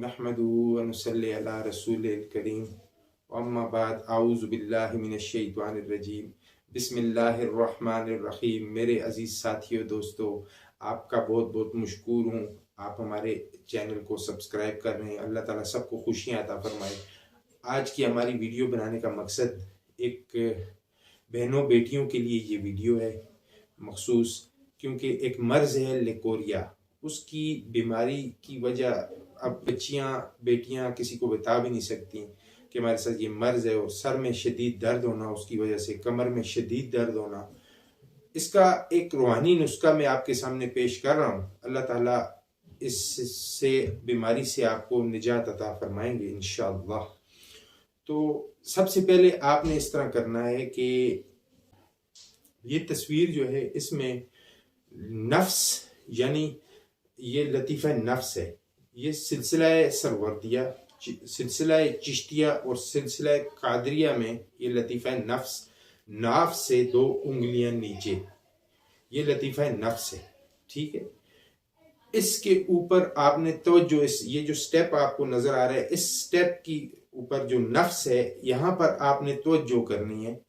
नहमदुहु व नुसल्ली अला रसूलिल करीम अम्मा बाद आऊज़ु बिल्लाहि मिनश शैतानिर रजीम बिस्मिल्लाहिर्रहमानिर्रहीम। मेरे अजीज़ साथियों दोस्तों, आपका बहुत बहुत मशकूर हूँ। आप हमारे चैनल को सब्सक्राइब कर रहे हैं। अल्लाह ताला सबको खुशियाँ अता फरमाए। आज की हमारी वीडियो बनाने का मकसद एक बहनों बेटियों के लिए ये वीडियो है मखसूस, क्योंकि एक मर्ज़ है लेकोरिया। उसकी बीमारी की वजह अब बच्चियाँ बेटियाँ किसी को बता भी नहीं सकती कि हमारे साथ ये मर्ज़ है, और सर में शदीद दर्द होना, उसकी वजह से कमर में शदीद दर्द होना। इसका एक रूहानी नुस्खा मैं आपके सामने पेश कर रहा हूँ। अल्लाह ताला इससे बीमारी से आपको निजात अता फरमाएंगे इंशाअल्लाह। तो सबसे पहले आपने इस तरह करना है कि ये तस्वीर जो है इसमें नफ्स यानी ये लतीफ़ा नफ्स है। ये सिलसिला सरवर्दिया, सिलसिला चिश्तिया और सिलसिला कादरिया में ये लतीफ़ा नफ्स, नाफ से 2 उंगलियां नीचे, ये लतीफ़ा नफ्स है। ठीक है, इसके ऊपर आपने तवज्जो, इस ये जो स्टेप आपको नजर आ रहा है, इस स्टेप की ऊपर जो नफ्स है यहाँ पर आपने तवज्जो करनी है,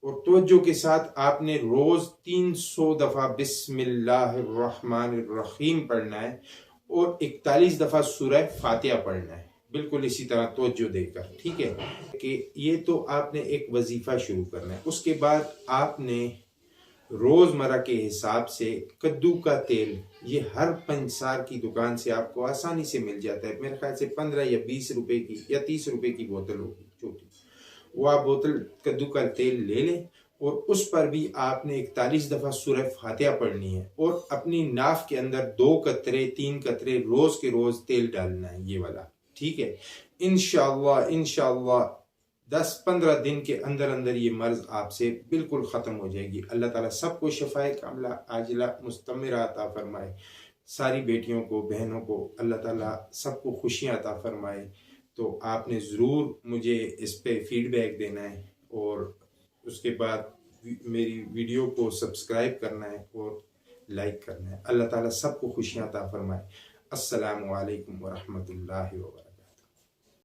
और तवज्जो के साथ आपने रोज 300 दफा बिस्मिल्लाहिर्रहमानिर्रहीम पढ़ना है और 41 दफा सूरह फातिहा पढ़ना है, बिल्कुल इसी तरह तवज्जो देकर। ठीक है, कि ये तो आपने एक वजीफा शुरू करना है। उसके बाद आपने रोजमर्रा के हिसाब से कद्दू का तेल, ये हर पंचसार की दुकान से आपको आसानी से मिल जाता है। मेरे ख्याल से 15 या 20 रुपए की या 30 रुपए की बोतल होगी छोटी, वो आप बोतल कद्दू का तेल ले लें, और उस पर भी आपने 41 दफा सूरह फातिहा पढ़नी है, और अपनी नाफ के अंदर 2 कतरे 3 कतरे रोज के रोज तेल डालना है, ये वाला। ठीक है, इंशाअल्लाह 10-15 दिन के अंदर अंदर ये मर्ज आपसे बिल्कुल खत्म हो जाएगी। अल्लाह ताला सबको शफाए कामला आजिला मुस्तमिरा अता फरमाए। सारी बेटियों को, बहनों को अल्लाह ताला सबको खुशियाँ अता फरमाए। तो आपने ज़रूर मुझे इस पे फीडबैक देना है, और उसके बाद मेरी वीडियो को सब्सक्राइब करना है और लाइक करना है। अल्लाह ताला सबको खुशियाँ अता फरमाए। अस्सलामु अलैकुम व रहमतुल्लाहि व बरकातहू।